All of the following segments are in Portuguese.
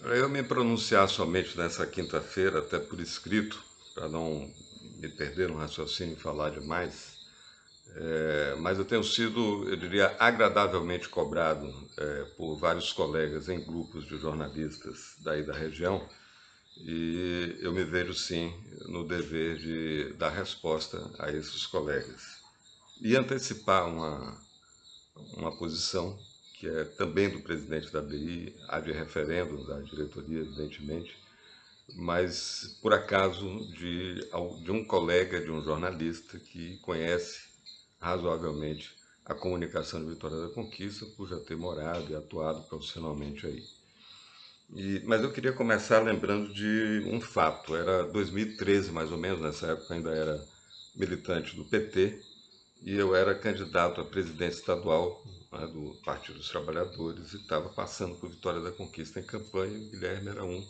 Para eu me pronunciar somente nessa quinta-feira, até por escrito, para não me perder no raciocínio e falar demais, mas eu tenho sido, eu diria, agradavelmente cobrado por vários colegas em grupos de jornalistas daí da região, e eu me vejo sim no dever de dar resposta a esses colegas e antecipar uma posição que é também do presidente da BI, há de referendo da diretoria, evidentemente, mas por acaso de um colega, de um jornalista que conhece razoavelmente a comunicação de Vitória da Conquista, por já ter morado e atuado profissionalmente aí. Mas eu queria começar lembrando de um fato. Era 2013, mais ou menos, nessa época eu ainda era militante do PT, e eu era candidato à presidência estadual, né, do Partido dos Trabalhadores, e estava passando por Vitória da Conquista em campanha, e o Guilherme era um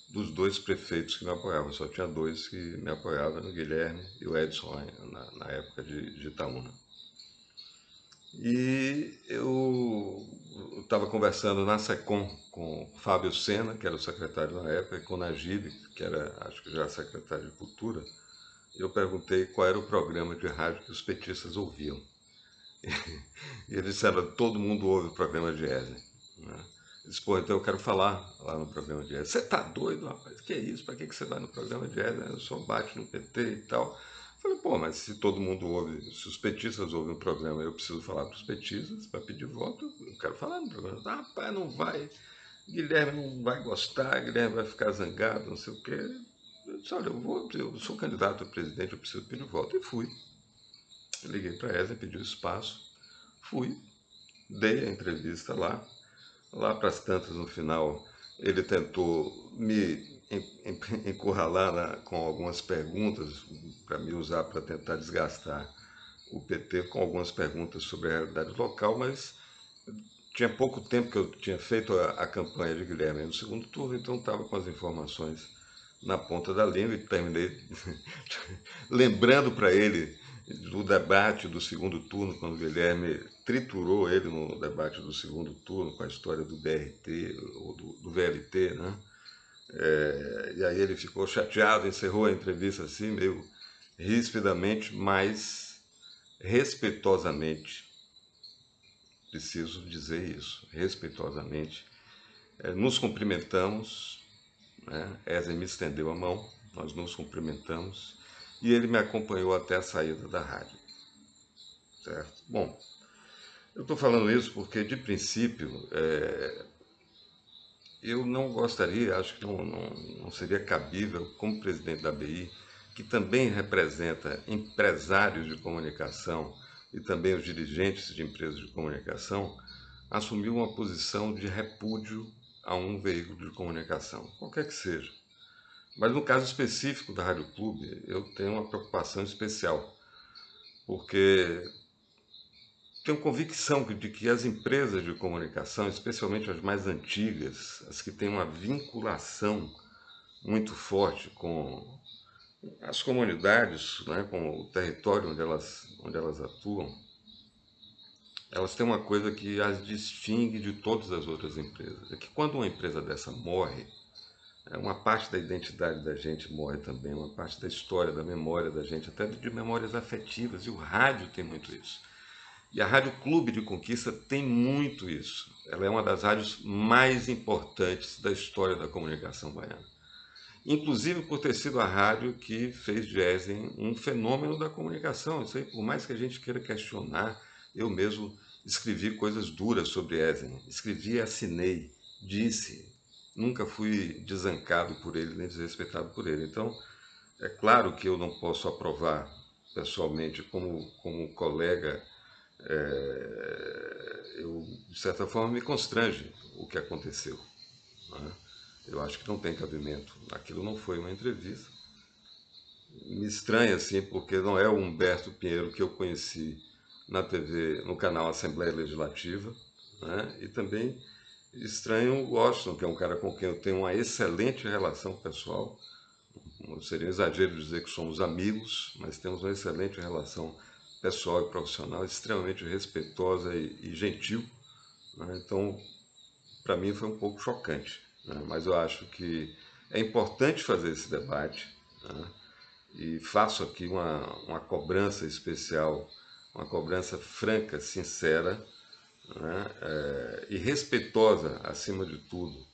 dos dois prefeitos que me apoiavam. Só tinha dois que me apoiavam, o Guilherme e o Edson, na época de Itaúna. E eu estava conversando na SECOM com o Fábio Sena, que era o secretário na época, e com o Najib, que era, acho que já secretário de Cultura. E eu perguntei qual era o programa de rádio que os petistas ouviam. E eles disseram, todo mundo ouve o programa de Ezen. Né? Eu disse, pô, então eu quero falar lá no programa de Ezen. Você tá doido, rapaz? Que é isso? Para que você vai no programa de Ezen? Eu só bate no PT e tal. Eu falei, pô, mas se todo mundo ouve, se os petistas ouvem o programa, eu preciso falar para os petistas para pedir voto, eu quero falar no programa. Ah, rapaz, não vai, Guilherme não vai gostar, Guilherme vai ficar zangado, não sei o quê. Eu disse, olha, eu sou candidato a presidente, eu preciso pedir voto. E fui. Liguei para Ezen, pedi o espaço, fui, dei a entrevista lá. Lá para as tantas, no final, ele tentou me encurralar com algumas perguntas para me usar para tentar desgastar o PT com algumas perguntas sobre a realidade local, mas tinha pouco tempo que eu tinha feito a campanha de Guilherme no segundo turno, então estava com as informações na ponta da língua e terminei lembrando para ele do debate do segundo turno, quando o Guilherme triturou ele no debate do segundo turno com a história do BRT ou do VLT, né? E aí ele ficou chateado, encerrou a entrevista assim, meio rispidamente, mas respeitosamente, preciso dizer isso, respeitosamente, nos cumprimentamos, né? Ezen me estendeu a mão, nós nos cumprimentamos e ele me acompanhou até a saída da rádio, certo? Bom, eu estou falando isso porque, de princípio, eu não gostaria, acho que não seria cabível, como presidente da BI, que também representa empresários de comunicação e também os dirigentes de empresas de comunicação, assumir uma posição de repúdio a um veículo de comunicação, qualquer que seja. Mas no caso específico da Rádio Clube, eu tenho uma preocupação especial, porque tenho convicção de que as empresas de comunicação, especialmente as mais antigas, as que têm uma vinculação muito forte com as comunidades, né, com o território onde elas atuam, elas têm uma coisa que as distingue de todas as outras empresas. É que quando uma empresa dessa morre, uma parte da identidade da gente morre também, uma parte da história, da memória da gente, até de memórias afetivas, e o rádio tem muito isso. E a Rádio Clube de Conquista tem muito isso. Ela é uma das rádios mais importantes da história da comunicação baiana. Inclusive por ter sido a rádio que fez de Ezen um fenômeno da comunicação. Isso aí, por mais que a gente queira questionar, eu mesmo escrevi coisas duras sobre Ezen. Escrevi e assinei, disse. Nunca fui desancado por ele, nem desrespeitado por ele. Então, é claro que eu não posso aprovar pessoalmente como colega, eu, de certa forma, me constrange o que aconteceu. Né? Eu acho que não tem cabimento. Aquilo não foi uma entrevista. Me estranha, assim, porque não é o Humberto Pinheiro que eu conheci na TV, no canal Assembleia Legislativa, né? E também estranho o Washington, que é um cara com quem eu tenho uma excelente relação pessoal. Não seria um exagero dizer que somos amigos, mas temos uma excelente relação pessoal e profissional, extremamente respeitosa e gentil. Né? Então, para mim foi um pouco chocante. né? Mas eu acho que é importante fazer esse debate, né? E faço aqui uma cobrança especial, uma cobrança franca, sincera, né? E respeitosa, acima de tudo,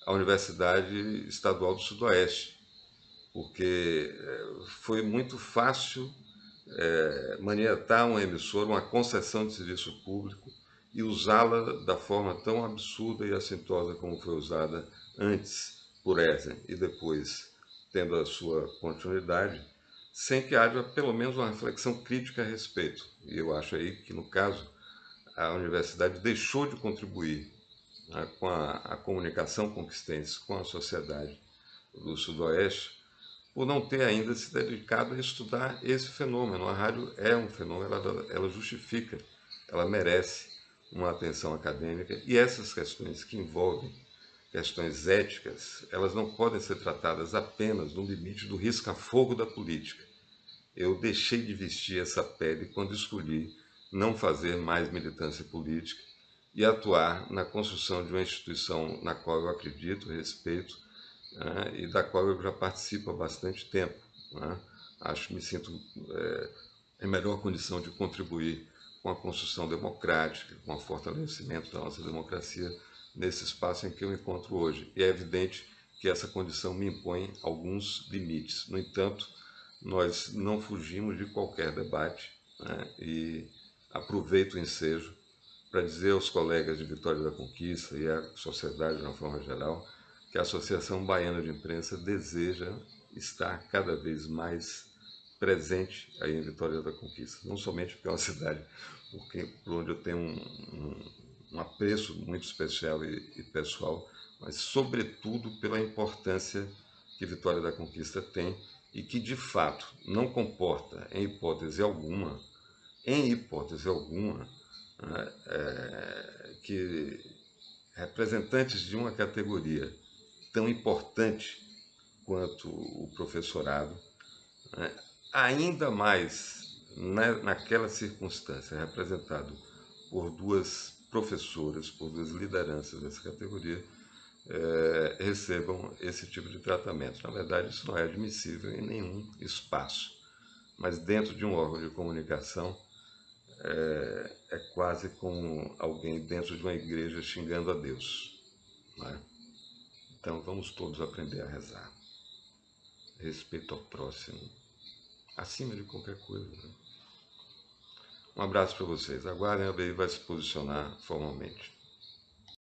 à Universidade Estadual do Sudoeste, porque foi muito fácil manietar uma emissora, uma concessão de serviço público e usá-la da forma tão absurda e assintosa como foi usada antes por Eisen e depois tendo a sua continuidade, sem que haja pelo menos uma reflexão crítica a respeito. E eu acho aí que, no caso, a universidade deixou de contribuir, né, com a comunicação conquistense com a sociedade do Sudoeste, por não ter ainda se dedicado a estudar esse fenômeno. A rádio é um fenômeno, ela justifica, ela merece uma atenção acadêmica, e essas questões que envolvem questões éticas, elas não podem ser tratadas apenas no limite do risca-fogo da política. Eu deixei de vestir essa pele quando escolhi não fazer mais militância política e atuar na construção de uma instituição na qual eu acredito, respeito, né, e da qual eu já participo há bastante tempo. Né? Acho que me sinto em melhor condição de contribuir com a construção democrática, com o fortalecimento da nossa democracia nesse espaço em que eu me encontro hoje. E é evidente que essa condição me impõe alguns limites. No entanto, nós não fugimos de qualquer debate, né? E aproveito o ensejo para dizer aos colegas de Vitória da Conquista e à sociedade de uma forma geral que a Associação Baiana de Imprensa deseja estar cada vez mais presente aí em Vitória da Conquista. Não somente porque é uma cidade por onde eu tenho um apreço muito especial e pessoal, mas sobretudo pela importância que Vitória da Conquista tem e que de fato não comporta, em hipótese alguma, né, que representantes de uma categoria tão importante quanto o professorado, né, ainda mais naquela circunstância, representado por duas professoras, por duas lideranças dessa categoria, recebam esse tipo de tratamento. Na verdade, isso não é admissível em nenhum espaço. Mas dentro de um órgão de comunicação, é quase como alguém dentro de uma igreja xingando a Deus. Não é? Então vamos todos aprender a rezar. Respeito ao próximo, acima de qualquer coisa. Né? Um abraço para vocês. Aguardem, a BI vai se posicionar formalmente.